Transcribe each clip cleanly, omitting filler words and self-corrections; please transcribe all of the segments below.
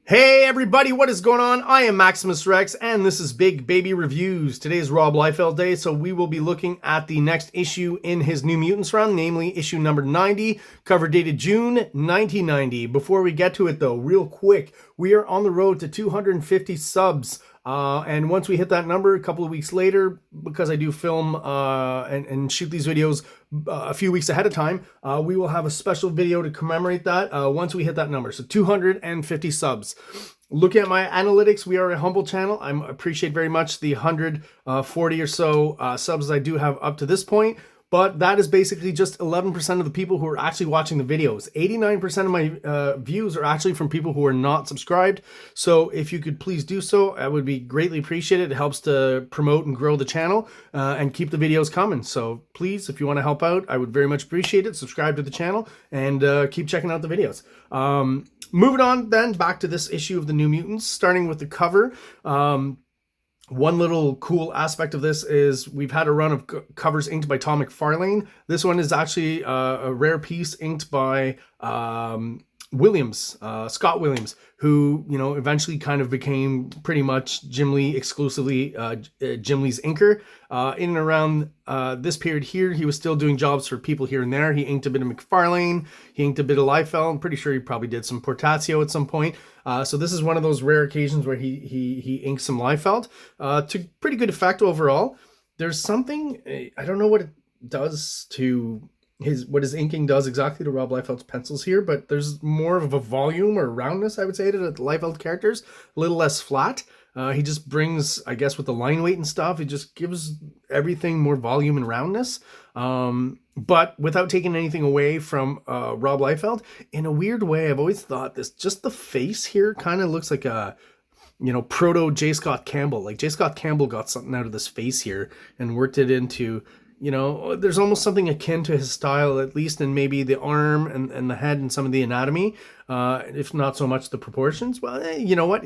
Hey everybody, what is going on? I am Maximus Rex and this is Big Baby Reviews. Today is Rob Liefeld Day, so we will be looking at the next issue in his New Mutants run, namely issue number 90, cover dated June 1990. Before we get to it though, real quick, we are on the road to 250 subs. And once we hit that number a couple of weeks later, because I do film and shoot these videos a few weeks ahead of time, we will have a special video to commemorate that once we hit that number. So 250 subs. Looking at my analytics, we are a humble channel. I appreciate very much the 140 or so subs I do have up to this point. But that is basically just 11% of the people who are actually watching the videos. 89% of my views are actually from people who are not subscribed. So if you could please do so, I would be greatly appreciated. It helps to promote and grow the channel and keep the videos coming. So please, if you want to help out, I would very much appreciate it. Subscribe to the channel and keep checking out the videos. Moving on then back to this issue of the New Mutants, starting with the cover. One little cool aspect of this is we've had a run of covers inked by Tom McFarlane. This one is actually a rare piece inked by Williams, Scott Williams, who, you know, eventually kind of became pretty much Jim Lee exclusively, Jim Lee's inker. In and around this period here, he was still doing jobs for people here and there. He inked a bit of McFarlane, he inked a bit of Liefeld. I'm pretty sure he probably did some Portatio at some point. So this is one of those rare occasions where he inked some Liefeld to pretty good effect overall. There's something, I don't know what it does to what his inking does exactly to Rob Liefeld's pencils here, but there's more of a volume or roundness, I would say, to the Liefeld characters, a little less flat. He just brings, I guess, with the line weight and stuff, he just gives everything more volume and roundness, but without taking anything away from Rob Liefeld. In a weird way, I've always thought this, just the face here kind of looks like a, you know, proto J. Scott Campbell. Like J. Scott Campbell got something out of this face here and worked it into, you know, there's almost something akin to his style, at least in maybe the arm and the head and some of the anatomy, if not so much the proportions. Well, you know what?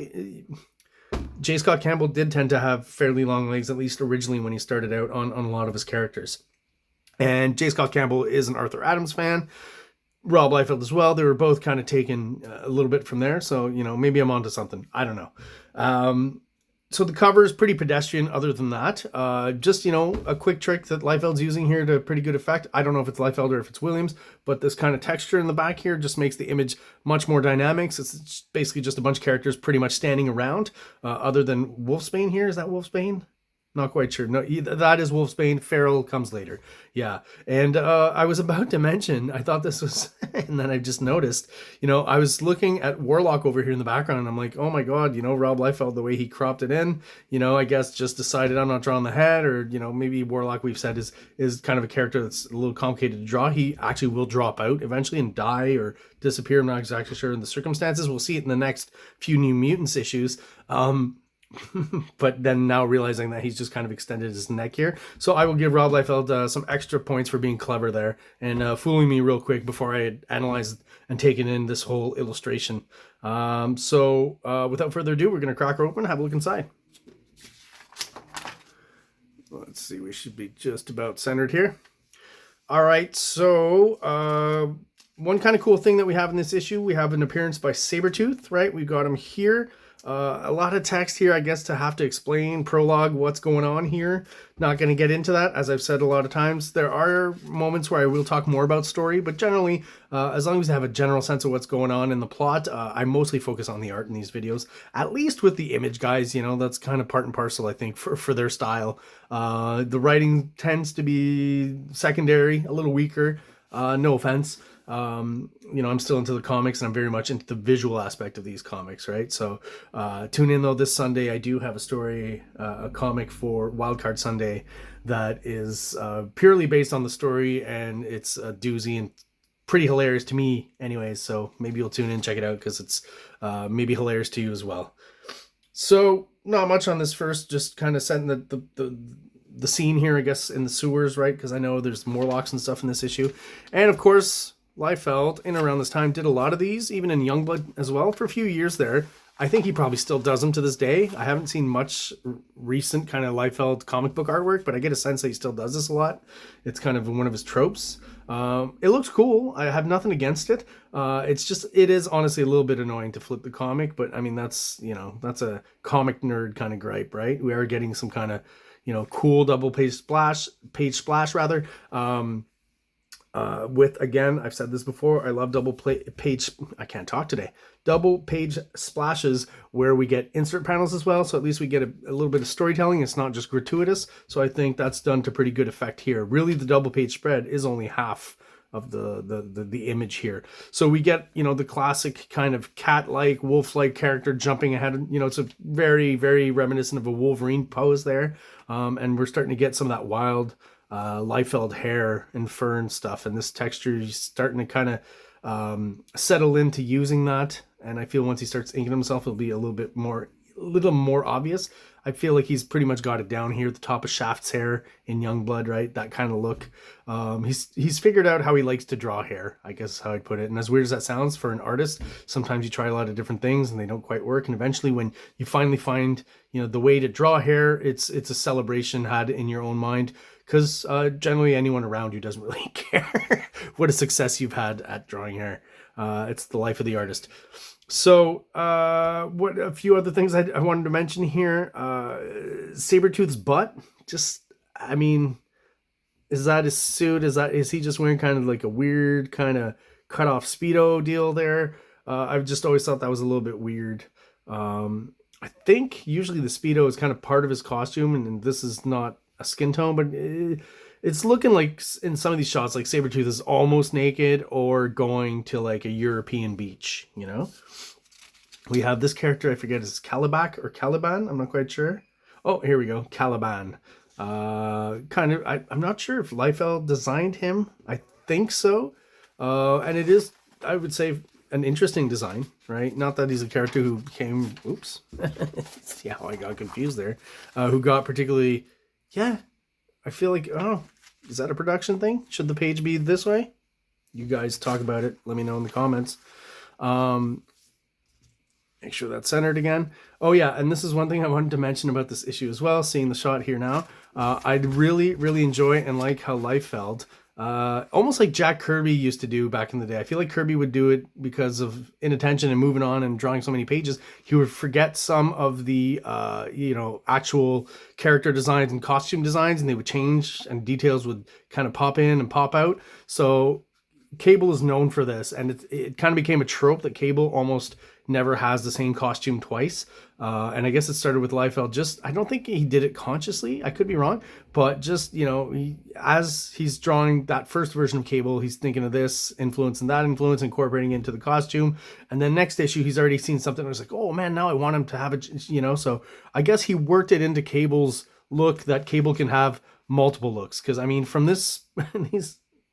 J. Scott Campbell did tend to have fairly long legs, at least originally when he started out on a lot of his characters. And J. Scott Campbell is an Arthur Adams fan. Rob Liefeld as well. They were both kind of taken a little bit from there. So, you know, maybe I'm onto something. I don't know. So the cover is pretty pedestrian other than that. Just, you know, a quick trick that Liefeld's using here to pretty good effect. I don't know if it's Liefeld or if it's Williams, but this kind of texture in the back here just makes the image much more dynamic. So it's basically just a bunch of characters pretty much standing around, other than Wolfsbane here. Is that Wolfsbane? Not quite sure. No, that is Wolfsbane. Feral comes later. Yeah. And I was about to mention, I thought this was, and then I just noticed, you know, I was looking at Warlock over here in the background, and I'm like, oh my God, you know, Rob Liefeld, the way he cropped it in, you know, I guess just decided I'm not drawing the head, or, you know, maybe Warlock, we've said, is kind of a character that's a little complicated to draw. He actually will drop out eventually and die or disappear. I'm not exactly sure in the circumstances. We'll see it in the next few New Mutants issues. But then now realizing that he's just kind of extended his neck here. So I will give Rob Liefeld some extra points for being clever there and fooling me real quick before I had analyzed and taken in this whole illustration. So without further ado, we're going to crack her open and have a look inside. Let's see, we should be just about centered here. All right, so one kind of cool thing that we have in this issue, we have an appearance by Sabretooth, right? We got him here. A lot of text here, I guess, to have to explain, prologue, what's going on here. Not going to get into that, as I've said a lot of times. There are moments where I will talk more about story, but generally, as long as I have a general sense of what's going on in the plot, I mostly focus on the art in these videos. At least with the image guys, you know, that's kind of part and parcel, I think, for their style. The writing tends to be secondary, a little weaker, no offense. You know, I'm still into the comics and I'm very much into the visual aspect of these comics, right? So tune in though this Sunday. I do have a story, a comic for Wildcard Sunday that is purely based on the story, and it's a doozy and pretty hilarious to me anyways. So maybe you'll tune in, check it out, because it's maybe hilarious to you as well. So not much on this first, just kind of setting the scene here, I guess, in the sewers, right? Because I know there's Morlocks and stuff in this issue. And of course, Liefeld, in around this time, did a lot of these, even in Youngblood as well, for a few years there. I think he probably still does them to this day. I haven't seen much recent kind of Liefeld comic book artwork, but I get a sense that he still does this a lot. It's kind of one of his tropes. It looks cool. I have nothing against it. It is honestly a little bit annoying to flip the comic, but I mean, that's, that's a comic nerd kind of gripe, right? We are getting some kind of, cool double page splash rather. With, again, I've said this before, I love I can't talk today, double page splashes where we get insert panels as well, so at least we get a little bit of storytelling. It's not just gratuitous, so I think that's done to pretty good effect here. Really, the double page spread is only half of the image here, so we get, the classic kind of cat-like, wolf-like character jumping ahead. It's a very, very reminiscent of a Wolverine pose there, and we're starting to get some of that wild Liefeld hair and fur and stuff, and this texture is starting to kind of settle into using that. And I feel once he starts inking himself, it'll be a little more obvious. I feel like he's pretty much got it down here at the top of Shaft's hair in Youngblood, right? That kind of look. He's figured out how he likes to draw hair, I guess is how I'd put it. And as weird as that sounds for an artist, sometimes you try a lot of different things and they don't quite work. And eventually when you finally find, the way to draw hair, it's a celebration had in your own mind. Because generally anyone around you doesn't really care what a success you've had at drawing hair. It's the life of the artist. So what a few other things I wanted to mention here. Sabretooth's butt. Just, I mean, is that his suit? Is he just wearing kind of like a weird kind of cut off Speedo deal there? I've just always thought that was a little bit weird. I think usually the Speedo is kind of part of his costume, and this is not a skin tone, but it's looking like in some of these shots like Sabretooth is almost naked or going to like a European beach. We have this character, I forget, is Caliban or Caliban, I'm not quite sure. Oh, here we go, Caliban. Kind of, I'm not sure if Liefeld designed him. I think so. And it is, I would say, an interesting design, right? Not that he's a character who came, oops, see how I got confused there, who got particularly, yeah, I feel like, oh, is that a production thing? Should the page be this way? You guys talk about it. Let me know in the comments. Make sure that's centered again. Oh yeah, and this is one thing I wanted to mention about this issue as well, seeing the shot here now. I'd really, really enjoy and like how Liefeld, almost like Jack Kirby used to do back in the day. I feel like Kirby would do it because of inattention and moving on and drawing so many pages. He would forget some of the, actual character designs and costume designs, and they would change and details would kind of pop in and pop out. So Cable is known for this, and it kind of became a trope that Cable almost never has the same costume twice. And I guess it started with Liefeld. I don't think he did it consciously. I could be wrong, but just, as he's drawing that first version of Cable, he's thinking of this influence and that influence, incorporating into the costume. And then next issue, he's already seen something that was like, oh man, now I want him to have it, so I guess he worked it into Cable's look that Cable can have multiple looks. Cause I mean, from these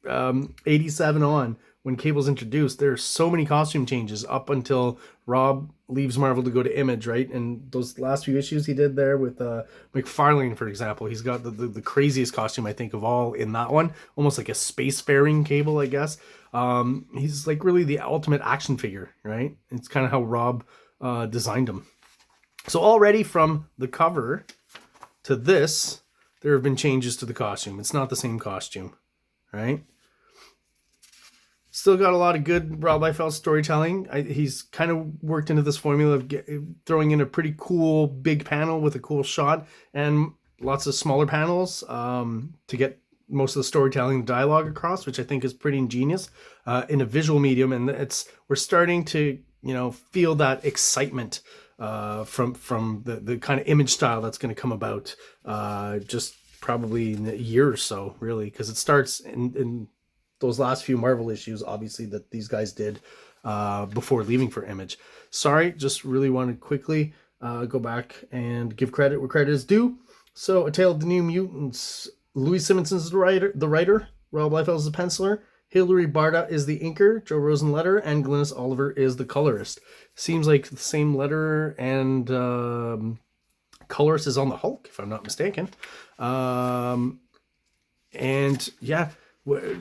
87 on, when Cable's introduced, there's so many costume changes up until Rob leaves Marvel to go to Image, right? And those last few issues he did there with McFarlane, for example, he's got the craziest costume, I think, of all in that one. Almost like a spacefaring Cable, I guess. He's like really the ultimate action figure, right? It's kind of how Rob designed him. So already from the cover to this, there have been changes to the costume. It's not the same costume, right? Still got a lot of good Rob Liefeld storytelling. He's kind of worked into this formula of throwing in a pretty cool big panel with a cool shot and lots of smaller panels to get most of the storytelling dialogue across, which I think is pretty ingenious in a visual medium. And we're starting to, feel that excitement from the kind of image style that's going to come about just probably in a year or so, really, because it starts in those last few Marvel issues, obviously, that these guys did before leaving for Image. Sorry, just really wanted to quickly go back and give credit where credit is due. So, A Tale of the New Mutants. Louis Simonson's the writer. Rob Liefeld is the penciler. Hilary Barta is the inker. Joe Rosen letterer. And Glynis Oliver is the colorist. Seems like the same letterer and colorist is on the Hulk, if I'm not mistaken. And yeah,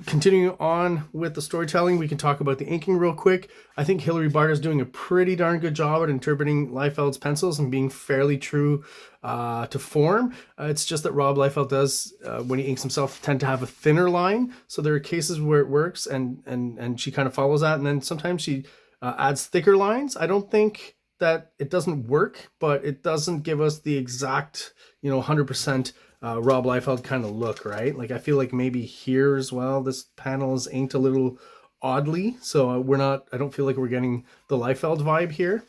Continuing on with the storytelling, we can talk about the inking real quick. I think Hilary Barter is doing a pretty darn good job at interpreting Liefeld's pencils and being fairly true to form. It's just that Rob Liefeld does, when he inks himself, tend to have a thinner line. So there are cases where it works and she kind of follows that. And then sometimes she adds thicker lines. I don't think that it doesn't work, but it doesn't give us the exact, 100% Rob Liefeld kind of look, right? Like I feel like maybe here as well, this panel is inked a little oddly. So I don't feel like we're getting the Liefeld vibe here.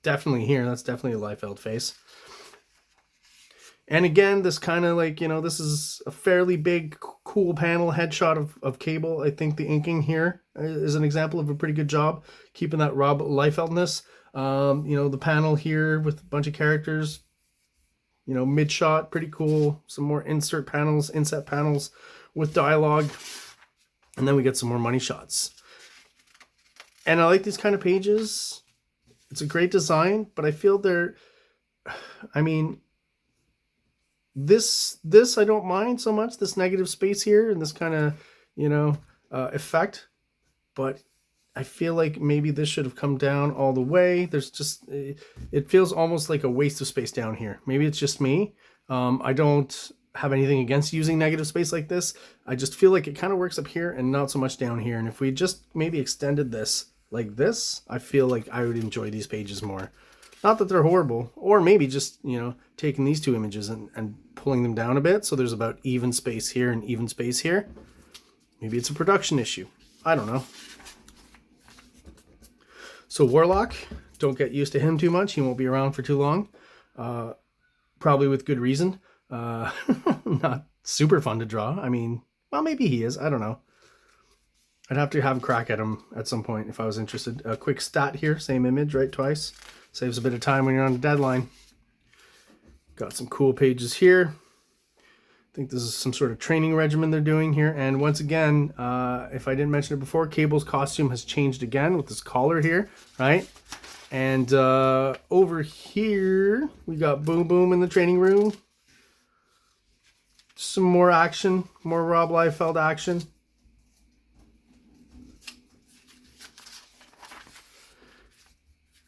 Definitely here, that's definitely a Liefeld face. And again, this kind of like, this is a fairly big, cool panel headshot of Cable. I think the inking here is an example of a pretty good job keeping that Rob Liefeldness. The panel here with a bunch of characters, mid shot, pretty cool. Some more inset panels with dialogue. And then we get some more money shots. And I like these kind of pages. It's a great design, but I feel this I don't mind so much, this negative space here and this kind of, effect. But I feel like maybe this should have come down all the way. There's just, it feels almost like a waste of space down here. Maybe it's just me. I don't have anything against using negative space like this. I just feel like it kind of works up here and not so much down here. And if we just maybe extended this like this, I feel like I would enjoy these pages more. Not that they're horrible, or maybe just, taking these two images and pulling them down a bit. So there's about even space here and even space here. Maybe it's a production issue. I don't know. So Warlock, don't get used to him too much. He won't be around for too long. Probably with good reason. Not super fun to draw. Well, maybe he is. I don't know. I'd have to have a crack at him at some point if I was interested. A quick stat here. Same image, right? Twice. Saves a bit of time when you're on a deadline. Got some cool pages here. I think this is some sort of training regimen they're doing here. And once again, if I didn't mention it before, Cable's costume has changed again with this collar here, right? And over here, we got Boom Boom in the training room. Some more action, more Rob Liefeld action.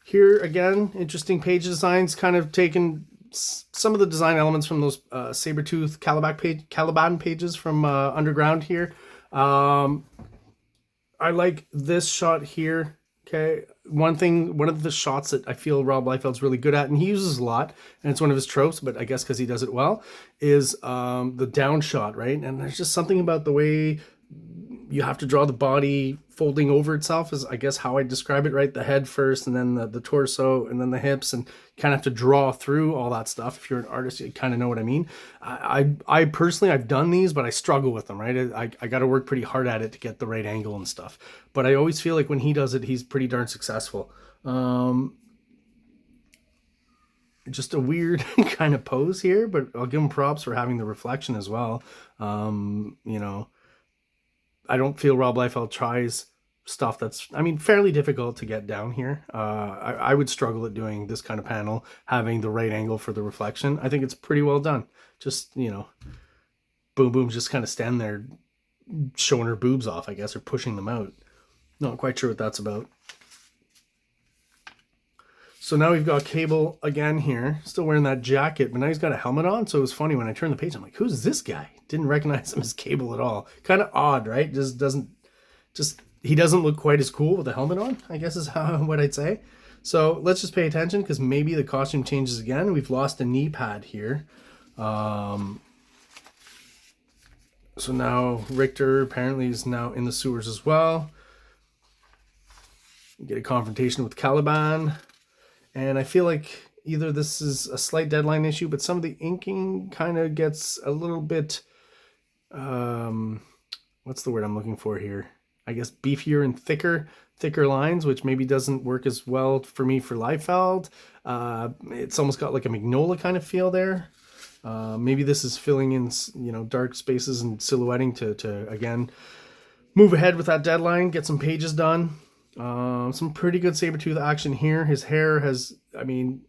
Here again, interesting page designs, kind of taken some of the design elements from those Sabretooth Caliban pages from Underground here. I like this shot here. Okay, one of the shots that I feel Rob Liefeld's really good at, and he uses a lot, and it's one of his tropes, but I guess because he does it well, is the down shot, right? And there's just something about the way you have to draw the body folding over itself is, I guess, how I describe it, right? The head first, and then the torso, and then the hips, and you kind of have to draw through all that stuff. If you're an artist, you kind of know what I mean. I personally, I've done these, but I struggle with them, right? I got to work pretty hard at it to get the right angle and stuff. But I always feel like when he does it, he's pretty darn successful. Just a weird kind of pose here, but I'll give him props for having the reflection as well. I don't feel Rob Liefeld tries stuff that's, fairly difficult to get down here. I would struggle at doing this kind of panel, having the right angle for the reflection. I think it's pretty well done. Just, Boom Boom just kind of stand there showing her boobs off, I guess, or pushing them out. Not quite sure what that's about. So now we've got Cable again here, still wearing that jacket, but now he's got a helmet on. So it was funny when I turned the page, I'm like, who's this guy? Didn't recognize him as Cable at all. Kind of odd, right? He doesn't look quite as cool with a helmet on, I guess is what I'd say. So let's just pay attention because maybe the costume changes again. We've lost a knee pad here. So now Richter apparently is now in the sewers as well. We get a confrontation with Caliban. And I feel like either this is a slight deadline issue, but some of the inking kind of gets a little bit, what's the word I'm looking for here? I guess beefier and thicker lines, which maybe doesn't work as well for me for Liefeld. It's almost got like a Magnolia kind of feel there. Maybe this is filling in, dark spaces and silhouetting to again, move ahead with that deadline, get some pages done. Some pretty good Sabretooth action here. His hair has,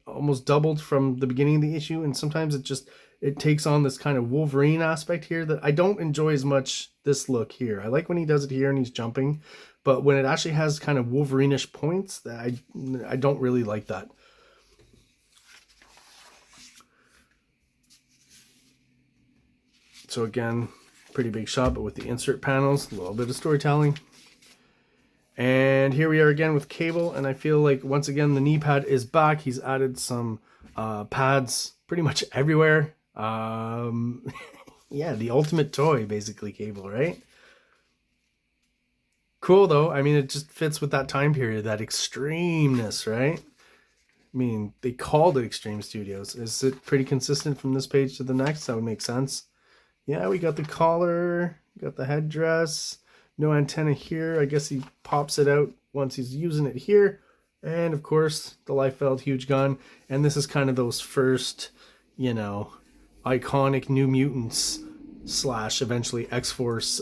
almost doubled from the beginning of the issue, and sometimes it takes on this kind of Wolverine aspect here that I don't enjoy as much this look here. I like when he does it here and he's jumping, but when it actually has kind of Wolverine-ish points, that I don't really like that. So again, pretty big shot, but with the insert panels, a little bit of storytelling. And here we are again with Cable, and I feel like once again the knee pad is back. He's added some pads pretty much everywhere. Yeah, the ultimate toy, basically, Cable, right? Cool though. I mean, it just fits with that time period, that extremeness, right? I mean, they called it Extreme Studios. Is it pretty consistent from this page to the next? That would make sense. Yeah, we got the collar, got the headdress, no antenna here. I guess he pops it out once he's using it here. And of course, the LIEFELD huge gun. And this is kind of those first, you know, iconic New Mutants / eventually X-Force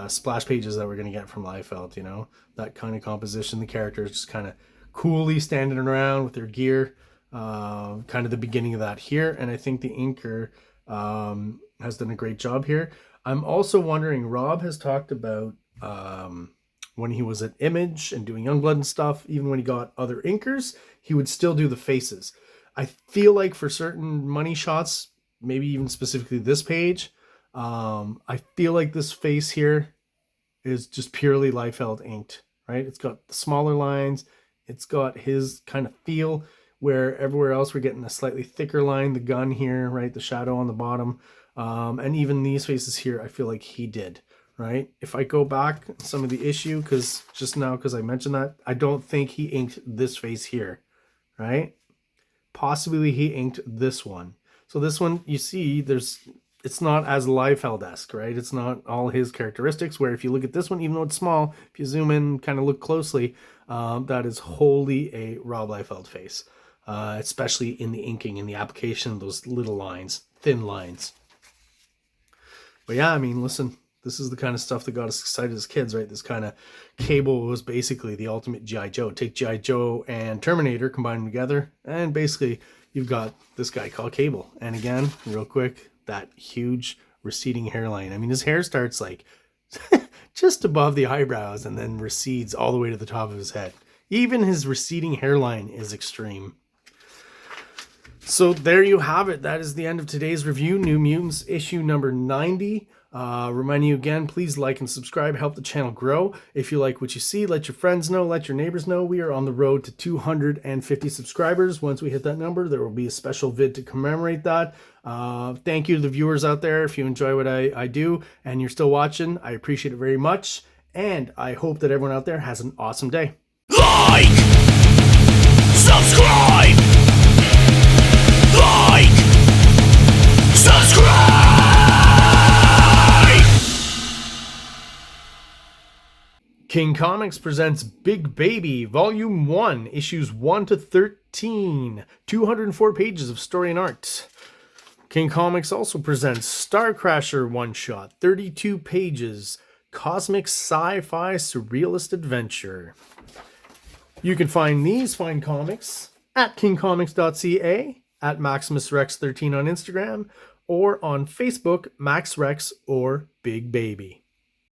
splash pages that we're going to get from LIEFELD, you know. That kind of composition, the characters just kind of coolly standing around with their gear. Kind of the beginning of that here. And I think the inker has done a great job here. I'm also wondering, Rob has talked about when he was at Image and doing Youngblood and stuff, even when he got other inkers, he would still do the faces. I feel like for certain money shots, maybe even specifically this page, I feel like this face here is just purely LIEFELD inked, right? It's got the smaller lines. It's got his kind of feel, where everywhere else we're getting a slightly thicker line, the gun here, right? The shadow on the bottom. And even these faces here, I feel like he did, right? If I go back some of the issue, because just now, because I mentioned that, I don't think he inked this face here, right? Possibly he inked this one. So this one, you see, it's not as LIEFELD-esque, right? It's not all his characteristics, where if you look at this one, even though it's small, if you zoom in, kind of look closely, that is wholly a Rob Liefeld face, especially in the inking and the application of those little lines, thin lines. But yeah, I mean, listen, this is the kind of stuff that got us excited as kids, right? This kind of Cable was basically the ultimate G.I. Joe. Take G.I. Joe and Terminator, combine them together, and basically you've got this guy called Cable. And again, real quick, that huge receding hairline. I mean, his hair starts like just above the eyebrows and then recedes all the way to the top of his head. Even his receding hairline is extreme. So there you have it. That is the end of today's review. New Mutants issue number 90. Reminding you again, please like and subscribe, help the channel grow. If you like what you see, let your friends know, let your neighbors know. We are on the road to 250 subscribers. Once we hit that number, there will be a special vid to commemorate that. Thank you to the viewers out there. If you enjoy what I do and you're still watching, I appreciate it very much. And I hope that everyone out there has an awesome day. Like! Subscribe! Like! Subscribe! King Comics presents Big Baby, Volume 1, Issues 1 to 13, 204 pages of story and art. King Comics also presents Star Crasher one-shot, 32 pages, cosmic sci-fi surrealist adventure. You can find these fine comics at KINGCOMICS.CA, at MaximusRex13 on Instagram, or on Facebook, MaxRex or Big Baby.